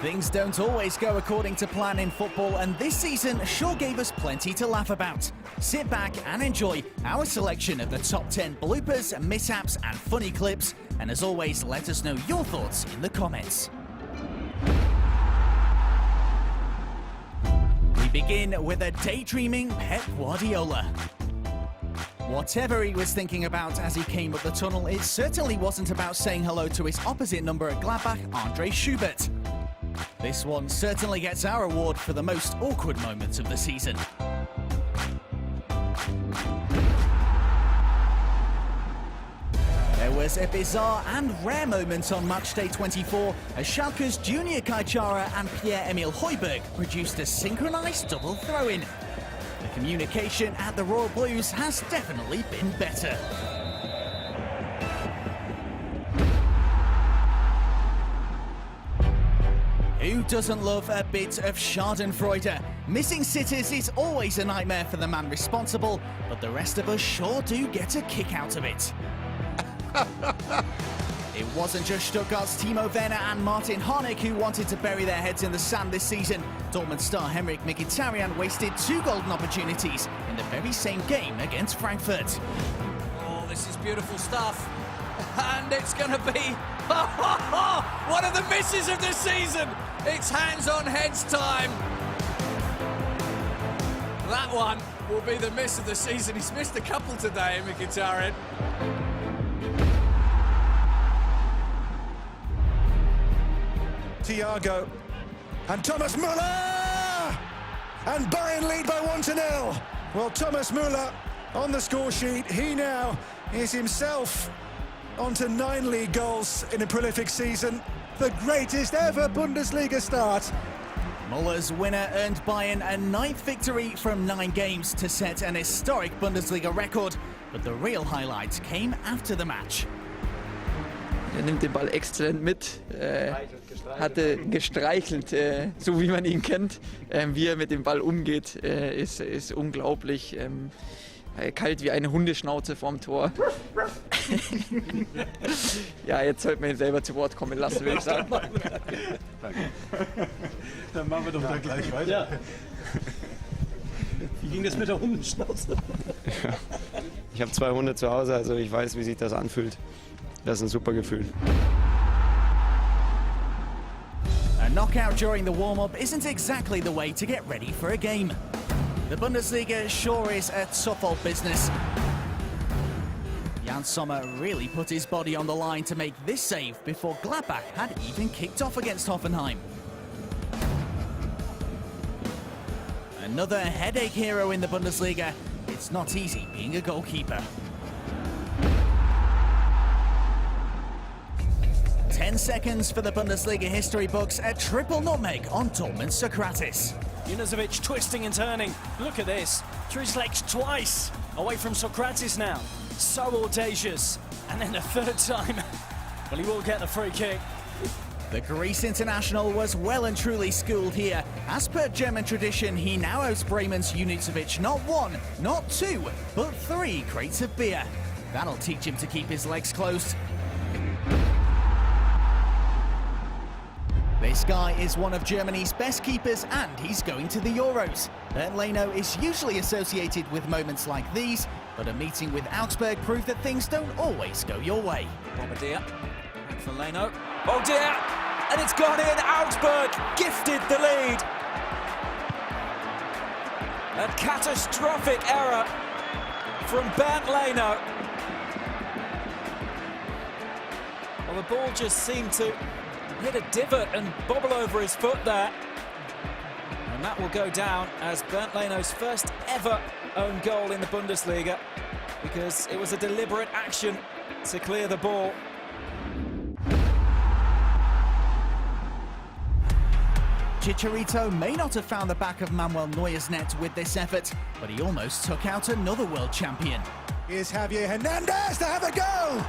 Things don't always go according to plan in football, and this season sure gave us plenty to laugh about. Sit back and enjoy our selection of the top 10 bloopers, mishaps and funny clips, and as always, let us know your thoughts in the comments. We begin with a daydreaming Pep Guardiola. Whatever he was thinking about as he came up the tunnel, it certainly wasn't about saying hello to his opposite number at Gladbach, Andre Schubert. This one certainly gets our award for the most awkward moments of the season. There was a bizarre and rare moment on matchday 24 as Schalke's Junior Kai Chara and Pierre-Emile Højbjerg produced a synchronised double throw-in. The communication at the Royal Blues has definitely been better. Who doesn't love a bit of Schadenfreude? Missing sitters is always a nightmare for the man responsible, but the rest of us sure do get a kick out of it. It wasn't just Stuttgart's Timo Werner and Martin Harnik who wanted to bury their heads in the sand this season. Dortmund star Henrik Mkhitaryan wasted 2 golden opportunities in the very same game against Frankfurt. Oh, this is beautiful stuff. And it's going to be one of the misses of the season. It's hands on heads time. That one will be the miss of the season. He's missed a couple today, Mkhitaryan. Thiago and Thomas Müller, and Bayern lead by 1-0. Well, Thomas Müller on the score sheet. He now is himself onto 9 league goals in a prolific season. The greatest ever Bundesliga start. Müller's winner earned Bayern a 9th victory from 9 games to set an historic Bundesliga record, but the real highlights came after the match. Nimmt den Ball exzellent mit, hatte gestreichelt, so wie man ihn kennt. Wie er mit dem Ball umgeht, ist unglaublich. Kalt wie eine Hundeschnauze vorm Tor. Ja, jetzt sollten wir ihn selber zu Wort kommen lassen, würde ich sagen. Danke. Dann machen wir doch da gleich weiter. Ja. Wie ging das mit der Hundeschnauze? Ja. Ich habe 2 Hunde zu Hause, also ich weiß, wie sich das anfühlt. Das ist ein super Gefühl. A knockout during the warm-up isn't exactly the way to get ready for a game. The Bundesliga sure is a tough old business. Jan Sommer really put his body on the line to make this save before Gladbach had even kicked off against Hoffenheim. Another headache hero in the Bundesliga. It's not easy being a goalkeeper. 10 seconds for the Bundesliga history books, a triple nutmeg on Dortmund's Sokratis. Junuzovic twisting and turning. Look at this. Through his legs twice. Away from Sokratis now. So audacious. And then a 3rd time. Well, he will get the free kick. The Greece international was well and truly schooled here. As per German tradition, he now owes Bremen's Junuzovic not 1, not 2, but 3 crates of beer. That'll teach him to keep his legs closed. This guy is one of Germany's best keepers and he's going to the Euros. Bernd Leno is usually associated with moments like these, but a meeting with Augsburg proved that things don't always go your way. Bombardier, back for Leno. Oh dear! And it's gone in! Augsburg gifted the lead! A catastrophic error from Bernd Leno. Well, the ball just seemed to hit a divot and bobble over his foot there. And that will go down as Bernd Leno's first ever own goal in the Bundesliga, because it was a deliberate action to clear the ball. Chicharito may not have found the back of Manuel Neuer's net with this effort, but he almost took out another world champion. Here's Javier Hernandez to have a go!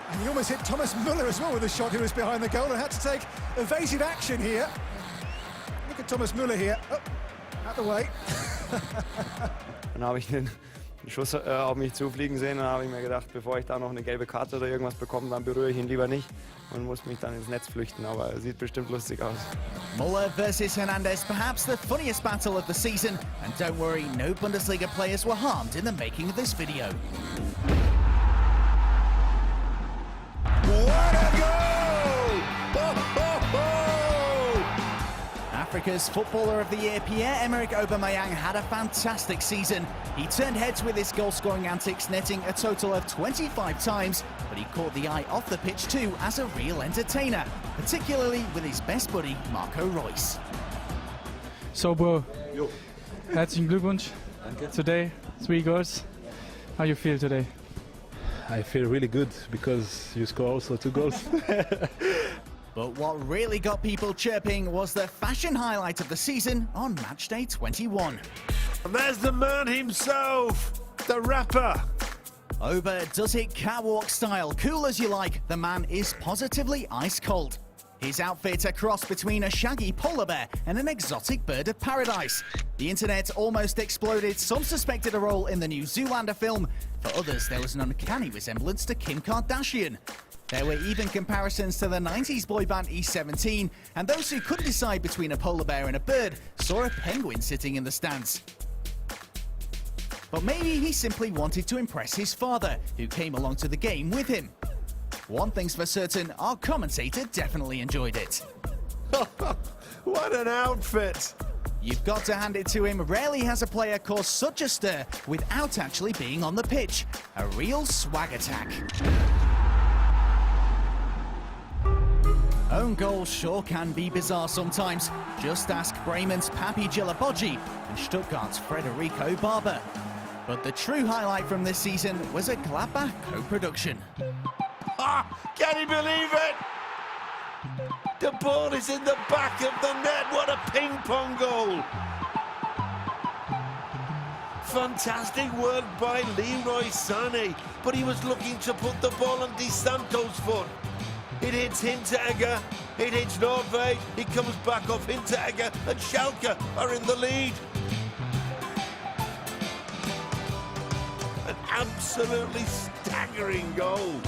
And he almost hit Thomas Müller as well with a shot who was behind the goal and had to take evasive action here. Look at Thomas Müller here. Oh, out the way. Dann habe ich einen einen Schuss auf mich zufliegen sehen. Dann habe ich mir gedacht, bevor ich da noch eine gelbe Karte oder irgendwas bekomme, dann berühre ich ihn lieber nicht und muss mich dann ins Netz flüchten. Aber er sieht bestimmt lustig aus. Muller versus Hernandez, perhaps the funniest battle of the season. And don't worry, no Bundesliga players were harmed in the making of this video. What a goal! Ho, ho, ho! Africa's Footballer of the Year, Pierre-Emerick Aubameyang, had a fantastic season. He turned heads with his goal-scoring antics, netting a total of 25 times, but he caught the eye off the pitch too as a real entertainer, particularly with his best buddy, Marco Reus. So, bro, herzlichen Glückwunsch. Today, 3 goals. How you feel today? I feel really good because you score also 2 goals. But what really got people chirping was the fashion highlight of the season on match day 21. And there's the man himself, the rapper. Oba does it catwalk style, cool as you like. The man is positively ice cold. His outfit a cross between a shaggy polar bear and an exotic bird of paradise. The internet almost exploded. Some suspected a role in the new Zoolander film. For others, there was an uncanny resemblance to Kim Kardashian. There were even comparisons to the 90s boy band E17, and those who couldn't decide between a polar bear and a bird saw a penguin sitting in the stands. But maybe he simply wanted to impress his father, who came along to the game with him. One thing's for certain, our commentator definitely enjoyed it. What an outfit. You've got to hand it to him, rarely has a player caused such a stir without actually being on the pitch. A real swag attack. Own goals sure can be bizarre sometimes. Just ask Bremen's Papi Gilaboggi and Stuttgart's Federico Barber. But the true highlight from this season was a Gladbach co-production. Can you believe it? The ball is in the back of the net. What a ping pong goal. Fantastic work by Leroy Sané, but he was looking to put the ball on Di Santo's foot. It hits Hinteregger, it hits Nordweg, it comes back off Hinteregger, and Schalke are in the lead. An absolutely staggering goal.